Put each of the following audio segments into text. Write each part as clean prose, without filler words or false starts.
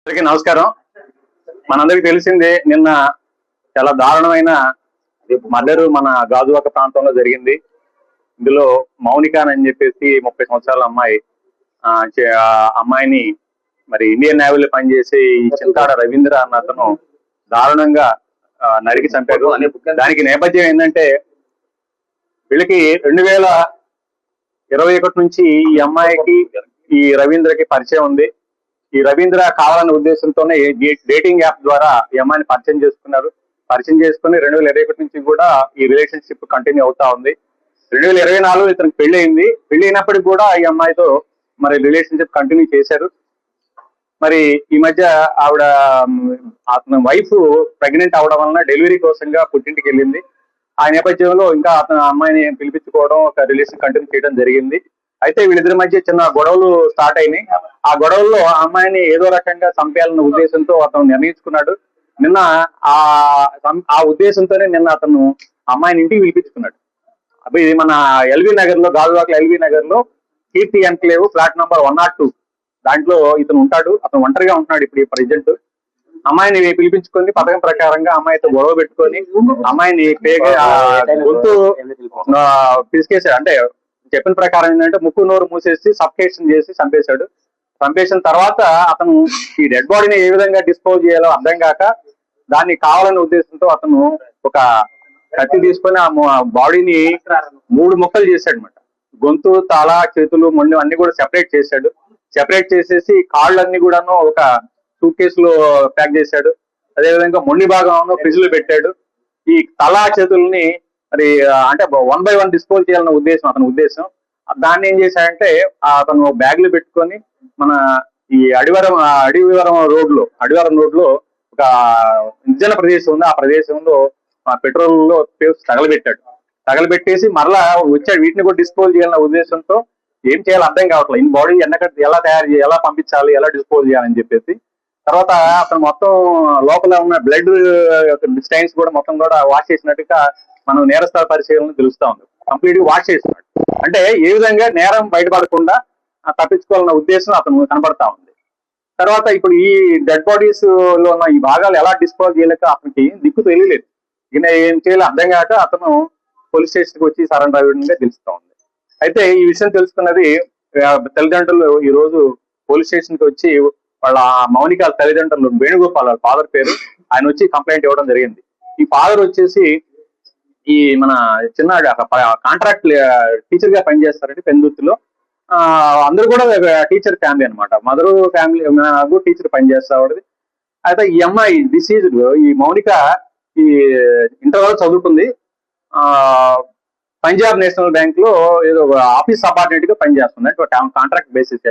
అందరికీ నమస్కారం. మనందరికి తెలిసిందే, నిన్న చాలా దారుణమైన మర్డర్ మన గాజువాక ప్రాంతంలో జరిగింది. ఇందులో మౌనిక అని చెప్పేసి 30 సంవత్సరాల అమ్మాయి అమ్మాయిని మరి ఇండియన్ నేవీలో పనిచేసి చింతాడ రవీంద్ర అన్న అతను దారుణంగా నరికి చంపారు. దానికి నేపథ్యం ఏంటంటే, వీళ్ళకి 2021 నుంచి ఈ అమ్మాయికి ఈ రవీంద్రకి పరిచయం ఉంది. ఈ రవీంద్ర కావాలనే ఉద్దేశంతోనే డేటింగ్ యాప్ ద్వారా ఈ అమ్మాయిని పరిచయం చేసుకున్నారు. పరిచయం చేసుకుని 2021 నుంచి కూడా ఈ రిలేషన్షిప్ కంటిన్యూ అవుతా ఉంది. 2024 ఇతనికి పెళ్లి అయింది. పెళ్లి అయినప్పటికీ కూడా ఈ అమ్మాయితో మరి రిలేషన్షిప్ కంటిన్యూ చేశారు. మరి ఈ మధ్య ఆవిడ అతని వైఫ్ ప్రెగ్నెంట్ అవడం వలన డెలివరీ కోసంగా పుట్టింటికి వెళ్ళింది. ఆ నేపథ్యంలో ఇంకా అతను అమ్మాయిని పిలిపించుకోవడం, ఒక రిలేషన్ కంటిన్యూ చేయడం జరిగింది. అయితే వీళ్ళిద్దరి మధ్య చిన్న గొడవలు స్టార్ట్ అయినాయి. ఆ గొడవల్లో ఆ అమ్మాయిని ఏదో రకంగా చంపేయాలన్న ఉద్దేశంతో అతను నిర్ణయించుకున్నాడు. నిన్న ఆ ఉద్దేశంతోనే నిన్న అతను అమ్మాయిని ఇంటికి పిలిపించుకున్నాడు. అప్పుడు ఇది మన ఎల్వి నగర్ లో, గాజువాక ఎల్వి నగర్ లో కీర్తి ఎన్క్లేవ్ ఫ్లాట్ నంబర్ 102 దాంట్లో ఇతను ఉంటాడు. అతను ఒంటరిగా ఉంటున్నాడు ఇప్పుడు ప్రజెంట్. అమ్మాయిని పిలిపించుకొని పథకం ప్రకారంగా అమ్మాయితో గొడవ పెట్టుకొని అమ్మాయిని గొంతు పిసికేసాడు. అంటే చెప్పిన ప్రకారం ఏంటంటే ముక్కు నోరు మూసేసి సఫకేషన్ చేసి చంపేశాడు. చంపేసిన తర్వాత అతను ఈ డెడ్ బాడీని ఏ విధంగా డిస్పోజ్ చేయాలో అర్థం కాక దాన్ని కావాలనే ఉద్దేశంతో అతను ఒక కత్తి తీసుకొని ఆ బాడీని 3 ముక్కలు చేశాడు అనమాట. గొంతు, తల, చేతులు, మొండి అన్ని కూడా సెపరేట్ చేశాడు. సెపరేట్ చేసేసి కాళ్ళన్నీ కూడాను ఒక సూట్ కేసులో ప్యాక్ చేశాడు. అదేవిధంగా మొండి భాగం ఫ్రిడ్జ్ లో పెట్టాడు. ఈ తల, చేతుల్ని మరి అంటే 1 by 1 డిస్పోజ్ చేయాలన్న ఉద్దేశం అతని ఉద్దేశం. దాన్ని ఏం చేశాడంటే అతను బ్యాగ్ లో పెట్టుకొని మన ఈ అడివివరం రోడ్ లో ఒక నిర్జన ప్రదేశం ఉంది. ఆ ప్రదేశంలో పెట్రోల్ లో తగలబెట్టేసి మరలా వచ్చాడు. వీటిని కూడా డిస్పోజ్ చేయాలన్న ఉద్దేశంతో ఏం చేయాలో అర్థం కావట్లేదు. ఈ బాడీ ఎలా తయారు చేయాలి, ఎలా పంపించాలి, ఎలా డిస్పోజ్ చేయాలని చెప్పేసి తర్వాత అతను మొత్తం లోపల ఉన్న బ్లడ్ స్టైన్స్ కూడా మొత్తం కూడా వాష్ చేసినట్టుగా మనం నేరస్థల పరిశీలన తెలుస్తా ఉంది. కంప్లీట్ గా వాష్ చేస్తున్నాడు. అంటే ఏ విధంగా నేరం బయటపడకుండా తప్పించుకోవాలన్న ఉద్దేశం అతను కనబడతా ఉంది. తర్వాత ఇప్పుడు ఈ డెడ్ బాడీస్ లో ఉన్న ఈ భాగాలు ఎలా డిస్పోజ్ చేయలేక అతనికి దిక్కు తెలియలేదు. ఈయన ఏం చేయాలో అర్థం కాక అతను పోలీస్ స్టేషన్ కి వచ్చి సరెండర్ అవ్వడంగా తెలుస్తా ఉంది. అయితే ఈ విషయం తెలుసుకున్నది తల్లిదండ్రులు ఈ రోజు పోలీస్ స్టేషన్ కి వచ్చి వాళ్ళ మౌనిక తల్లిదండ్రులు వేణుగోపాల్, వాళ్ళ ఫాదర్ పేరు, ఆయన వచ్చి కంప్లైంట్ ఇవ్వడం జరిగింది. ఈ ఫాదర్ వచ్చేసి ఈ మన చిన్న కాంట్రాక్ట్ టీచర్ గా పనిచేస్తారండి పెందుర్తిలో. అందరూ కూడా టీచర్ ఫ్యామిలీ అనమాట. మదర్ ఫ్యామిలీ టీచర్ పనిచేస్తాడు. అయితే ఈ అమ్మాయి డిసీజ్డ్ ఈ మౌనిక ఈ ఇంటర్ వరకు చదువుకుంది. పంజాబ్ నేషనల్ బ్యాంక్ లో ఏదో ఆఫీస్ సబార్డినేట్ గా పనిచేస్తుంది. కాంట్రాక్ట్ బేసిస్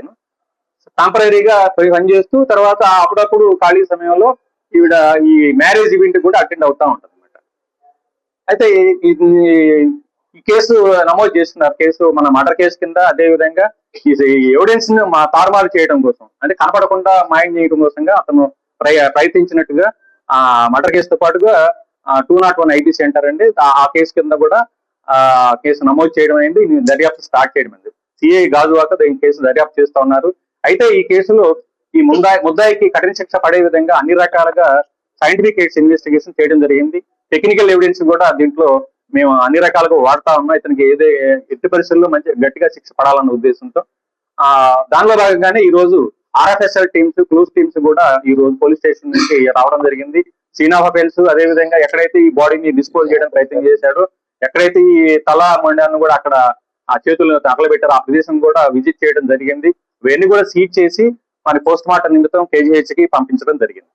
టెంపరీగా పనిచేస్తూ తర్వాత అప్పుడప్పుడు ఖాళీ సమయంలో ఈవిడ ఈ మ్యారేజ్ ఈవెంట్ కూడా అటెండ్ అవుతా ఉంటుంది అనమాట. అయితే ఈ కేసు నమోదు చేస్తున్నారు. కేసు మన మర్డర్ కేసు కింద. అదే విధంగా ఈ ఎవిడెన్స్ ను తారుమారు చేయడం కోసం, అంటే కనపడకుండా మాయం చేయడం కోసంగా అతను ప్రయత్నించినట్టుగా ఆ మర్డర్ కేసుతో పాటుగా 201 ఐపీసీ అంటారండి. ఆ కేసు కింద కూడా కేసు నమోదు చేయడం అయింది. దర్యాప్తు స్టార్ట్ చేయడం అయింది. సిఐ గాజువాక ఈ కేసు దర్యాప్తు చేస్తా ఉన్నారు. అయితే ఈ కేసులో ఈ ముద్దాయికి కఠిన శిక్ష పడే విధంగా అన్ని రకాలుగా సైంటిఫిక్ ఇన్వెస్టిగేషన్ చేయడం జరిగింది. టెక్నికల్ ఎవిడెన్స్ కూడా దీంట్లో మేము అన్ని రకాలుగా వాడుతా ఉన్నాం. ఇతనికి ఎట్టి పరిస్థితుల్లో మంచి గట్టిగా శిక్ష పడాలన్న ఉద్దేశంతో దానిలో భాగంగానే ఈ రోజు ఆర్ఎఫ్ఎస్ఎల్ టీమ్స్, క్లూస్ టీమ్స్ కూడా ఈ రోజు పోలీస్ స్టేషన్ నుంచి రావడం జరిగింది. సీన్ ఆఫ్ అఫెన్స్, అదేవిధంగా ఎక్కడైతే ఈ బాడీని డిస్పోజ్ చేయడం ప్రయత్నం చేశాడో, ఎక్కడైతే ఈ తల మొండాన్ని కూడా అక్కడ ఆ చేతులను తగలబెట్టారో ఆ ప్రదేశం కూడా విజిట్ చేయడం జరిగింది. ఇవన్నీ కూడా సీజ్ చేసి మన పోస్ట్ మార్టం నిమిత్తం KGH కి పంపించడం జరిగింది.